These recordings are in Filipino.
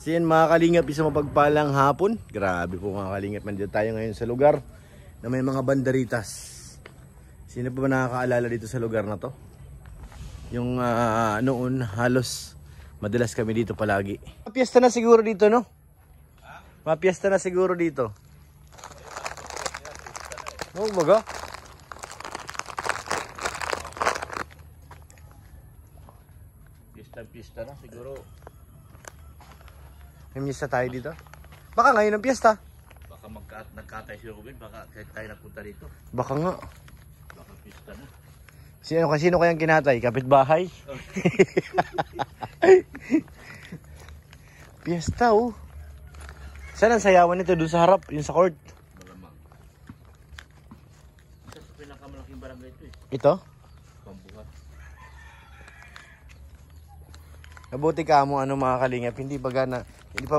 So yan mga kalingap, isang mapagpalang hapon. Grabe po mga kalingap, nandito tayo ngayon sa lugar na may mga banderitas. Sino pa ba nakakaalala dito sa lugar na to? Yung noon halos madalas kami dito palagi. Mapiesta na siguro dito, no? Mapiesta na siguro dito. Oh, baga? Pista na siguro. May miyesta tayo dito? Baka ngayon ang piyesta. Baka nagkatay si Ruben, baka tayo napunta dito. Baka nga. Baka pista na. Sino kayang kinatay? Kapitbahay? Piyesta oh. Saan ang sayawan nito? Doon sa harap, yung sa court. Malamang. Ito sa pinakamalaking barangay ito eh. Ito? Pambuhat. Nabuti ka mo mga kalingap, hindi pa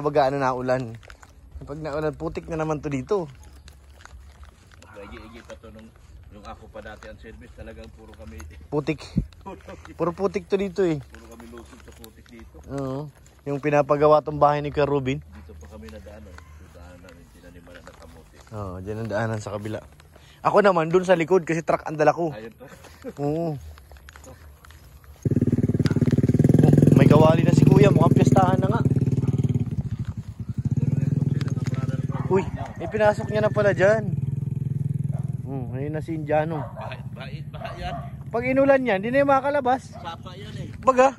baga na ulan. Pag naulan, putik na naman to dito. Igi-igi pa to nung ako pa dati ang service, talagang puro kami Putik. Puro putik to dito eh. puro kami lusog sa putik dito. Oo. Yung pinapagawa tong bahay ni Kuya Ruben. Dito pa kami nadaan eh. Daan namin tinaniman na kamote. Oo, dyan ang daanan sa kabila. Ako naman, dun sa likod kasi truck ang dala ko. Ayun to. Oo. May kawali na si Kuya, mukhang piyestahan na nga. Uy, pinasok niya na pala dyan. Ayun na si Indiano. Bait yan. Pag inulan yan, hindi na yung makakalabas. Sapa yan eh. Baga?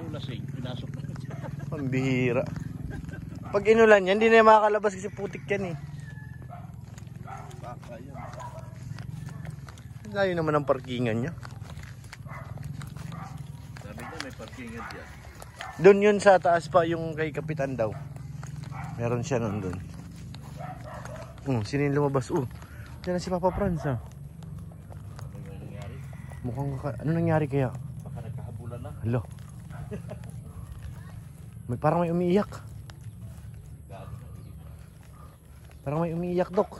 Yung lasing, pinasok na. Pambihira. Pag inulan yan, hindi na yung makakalabas kasi putik yan eh. Sapa yan. Layo naman ang parkingan niya. Sabi niya may parkingan dyan. Doon yun sa taas pa yung kay Kapitan daw. Meron siya nun doon. Sino yung lumabas? Diyan na si Papa Franz ha. Ano nangyari? Mukhang ano nangyari kaya? Baka nagkahabulan na. Hala. Parang may umiiyak. Parang may umiiyak, Dok.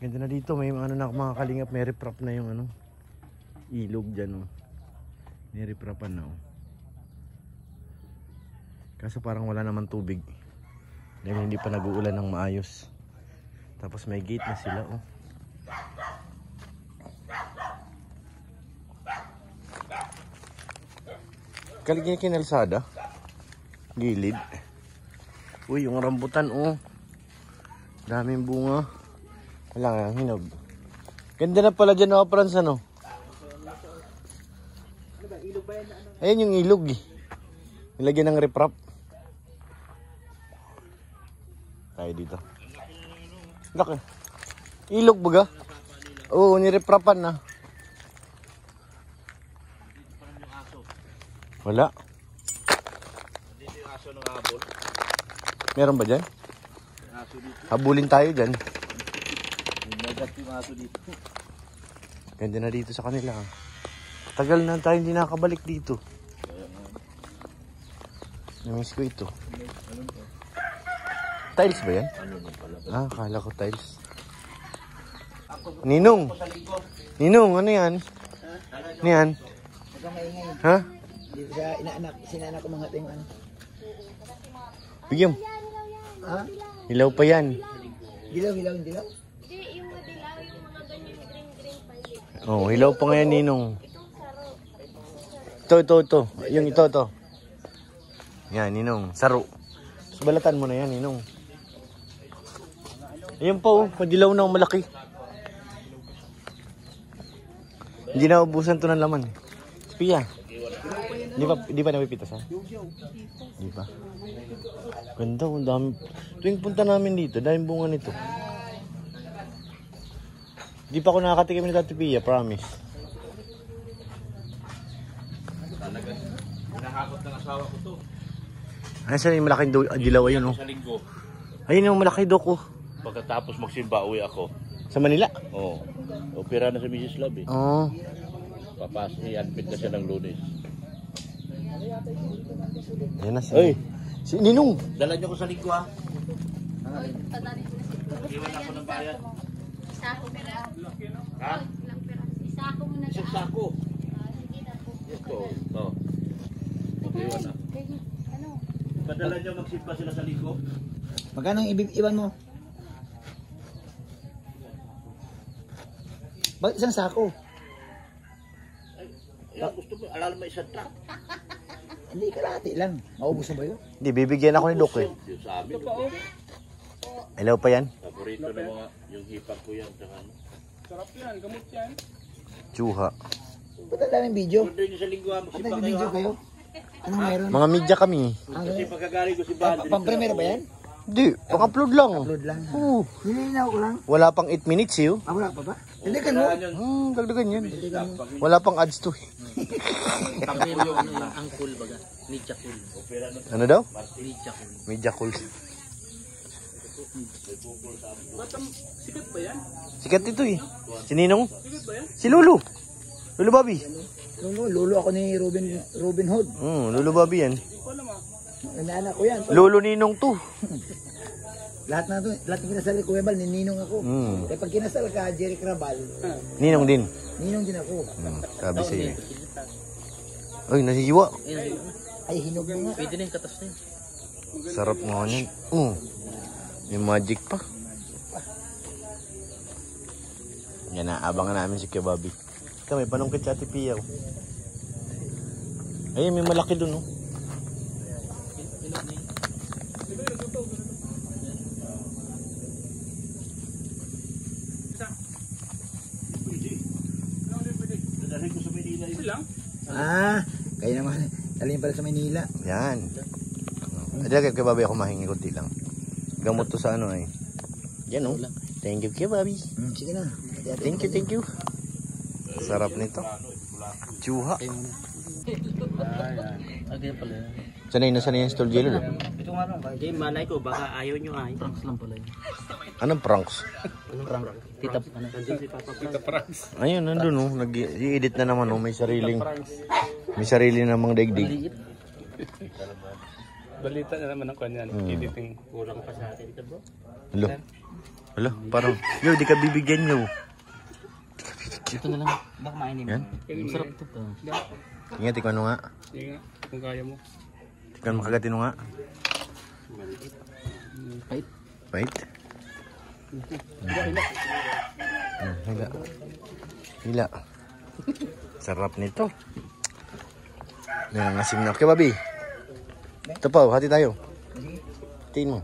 Ganda na dito. May na mga kalingap. May riprap na yung ilog dyan. May riprapan na. Kaso parang wala naman tubig. Dahil hindi pa nag-uulan ng maayos. Tapos may gate na sila. Kaligay kinalsada. Gilid. Uy, yung rambutan daming bunga. Wala nga, hinog. Ganda na pala dyan Franz Ayan yung ilog eh. Nilagyan ng riprap. Tayo dito. Laki. Ilog baga? Oo, niriprapan na. Wala. Dito yung aso ng habol. Meron ba dyan? Yung aso dito. Habulin tayo dyan. Nagat yung aso dito. Ganda na dito sa kanila. Tagal na tayo hindi nakabalik dito. Namiss ko ito. Tiles ba yan? Akala ko tiles. Ninong! Ninong, ano yan? Ano yan? Ha? Sinaanak ko mga tingin. Bigyan. Ha? Hilaw pa yan. Dilaw? Hindi, yung madilaw, yung mga ganyan green pa yun. Hilaw pa ngayon, Ninong. Ito. Yung ito. Yan, Ninong. Saro. Balatan mo na yan, Ninong. Ayan pa madilaw na malaki. Hindi na ubusan to ng laman. Pia. Di pa napipitas ha? Di pa. Ganda, dami. Tuwing punta namin dito, daming bunga nito. Di pa ako nakakatikim ni Tati Pia, promise. Hinahakot ng asawa ko to. Ayun saan yung malaking dilaw, ayun Sa linggo. Ayun yung malaki dok Pagkatapos magsimba, uwi ako. Sa Manila? Oo. Opera na sa Mrs. Love eh. Oo. Papasok niya, unpid na siya ng Lunes. Yan na Ay! si Ninong. Dala niyo ko sa linggo ha. Iwan ako ng bayan. Isa ako pera. Ha? Ilang pera. Isa ako muna Isang sako. Hindi na po. Ito. Madala niyo magsimba sila sa linggo. Magkano ang iban mo? Bakit isang sako? Ayan, gusto mo, alala mo isang truck. Hindi, kalahati lang. Maubos na ba yun? Hindi, bibigyan ako ni Doc eh. Yung sa amin. Hello pa yan? Paborito ng mga, yung hipag ko yan. Tsaka ano. Tsuha. Ba't ang daming video? Kung doon sa linggo, Ba't magsimba ang kayo. video kayo? Anong meron? Mga media kami. Kasi pagkagaling ko si Bahan. Pang-premier ba yan? Hindi, pang-upload lang. Upload lang. Oo. Nilinaw ko lang. Wala pang 8 minutes yun. Ah, wala pa ba? Hindi ka mo. Dagdagan yan. Wala pang ads to. Ang cool baga. Media cool. Ano daw? Media cool. Media cool. Sikat ba yan? Sikat ito eh. Si Ninong? Si Lulu. Lulu Bobby. Lulo ako ni Robin Hood. Lulu Bobby yan. Inaanak ko yan. Lulu Ninong to. Lahat ng kinasal ni Kuya Bal, nininong ako. Kaya pag kinasal ka, Jerry Crabal, Ninong din. ninong din ako. Sabi sa'yo. Ay, nasihiwa. Ay, hinog mo nga. Pwede na yung katas na yun. Sarap nga yan. May magic pa. Yan na, abangan namin si Kebabi. Kami, panungkit si Ate Piyaw. Ayun, may malaki dun, oh. Dadalhin ko sa Manila yun. Ah, kayo naman. Talin pala sa Manila. Yan. Adila kay Kebabi ako mahingi kunti lang. Gamot to sa ano eh. Yan, oh. Thank you, Kebabi. Sige na. Thank you. Sarap nito. Tsuha. Agay pala yan. Sanay na sanay yung stall jello. Ito nga lang. Hindi, malay ko. Baka ayaw nyo ay. Pranks lang pala yun. Anong pranks? Anong prank? Tita, ano? Tita pranks. Ayun, nandun, oh. Nag-i-edit na naman, oh. May sarili namang daigdig. Maliit. Balita na naman ang kanya. Editing. Kurang pa sa atin ito bro. Hello, parang, yo, di ka bibigyan nyo. Ito na lang. Baka mainin mo. Yan. Masarap ito pa. Ingat, tikman mo nga. Sige nga, kung kaya mo. Tikman mo kagatin mo nga. Pait. Wait. Hila. Sarap nito. Nangangasim na. Okay, Babi. Ito pa, hati tayo. Tiin mo.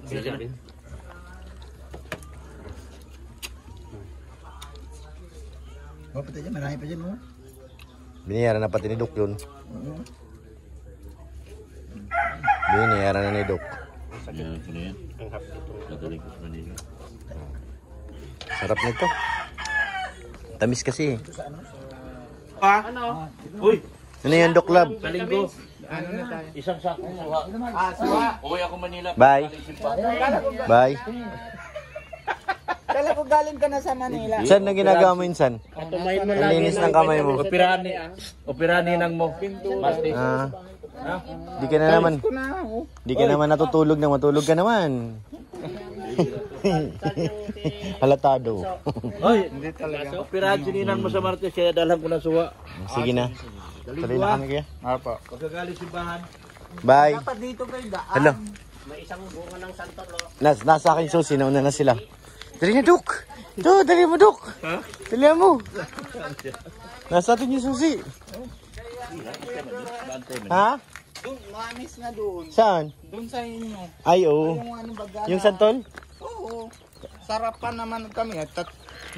Oh, pati dyan, marami pa dyan, oh. Binayaran na pati ni Doc yun. Binayaran na ni Doc. Yan, ito na yan. Dadalhin ko sa Manila. Sarap nito. Tamis kasi. Ano? Uy! Ano yan, Doc Lab? Sa linggo. Isang sako. Suwa. Uwi ako Manila. Bye. Bye. Kala ko galing ka na sa Manila. Saan na ginagawa mo insan? Tumayin mo Ang linis ng kamay mo. Operahan nang mo. Masti. Di ka na naman. Di ka naman natutulog na matulog ka naman. Halatado. Oy, hindi talaga. Operahan sininan mo sa Martes kaya dalhan ko na suwa. Sige na. Tuloy na kami kaya. Apa. Pagkagaling si Bahan. Bye. Dapat dito kayo daan. Hello. May isang bunga ng santol. Nasa akin susi. Nauna na sila. Dali na, Duk. Do, dali mo, Duk. Dali mo. Nasa atin yung susi. Ha? Doon, manis na doon. Saan? Doon sa inyo. Ay, oo. Yung ano baga. Yung santol? Oo. Sarapan naman kami. At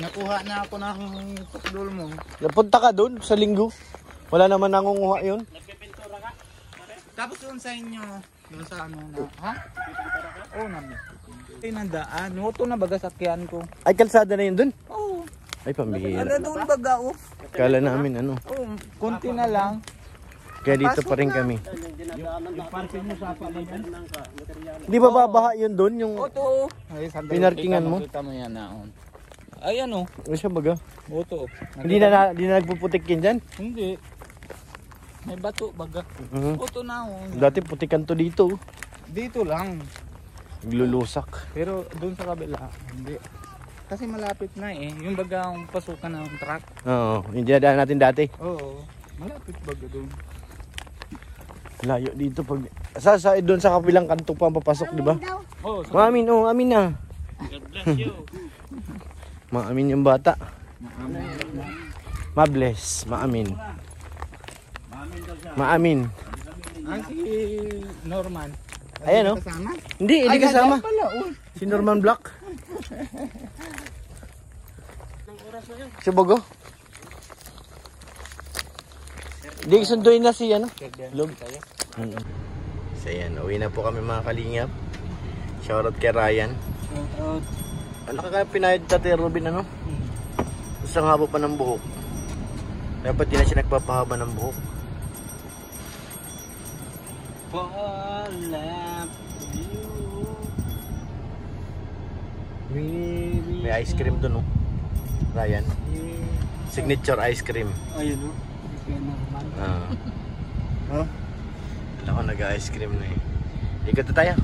nakuha na ako ng tukdol mo. Napunta ka doon sa linggo. Wala naman nangunguha yun. Tapos doon sa inyo. Doon sa ano na. Ha? Oo naman. Ay, nandaan. Moto na baga sakyan ko. Ay, kalsada na yun doon? Oo. Ay, pambihira. Ano doon baga, oh. Kala namin, ano. Oo, konti na lang. Kaya dito pa rin kami. Di ba babaha yun doon? Yung Oto. pinarkingan mo? Kita mo yan naon. Ay ano? Ano siya baga? Oto. Hindi na nagpuputik yan dyan? Hindi. May bato baga. Oto naon. Dati putikan to dito. Dito lang. Naglulusak. Pero doon sa kabila, hindi. Kasi malapit na eh. Yung baga ang pasukan ng truck. Oo, yung dinadaan natin dati. Oo. Malapit baga doon. Layo dito pag sa doon sa kabilang kanto pa ang papasok, di ba? Oh, Maamin, amin na. God bless you. Maamin yung bata. Ma-bless, maamin. Maamin. Si Norman. Ayan, oh. Kasama? Hindi kasama. Ay, pala, oh. Si Norman Black. Si Bogo. Hindi, sunduin na si ano. Log. So yan, uwi na po kami mga kalingap. Shoutout kay Ryan. Ano ka pinayad dati Robin ano? Isang haba pa ng buhok. Dapat di na siya nagpapahaba ng buhok. May ice cream dun oh. Ryan. Signature ice cream. Ayun o. Huh? Wala ko nag-ice cream na eh. Ikot na tayo.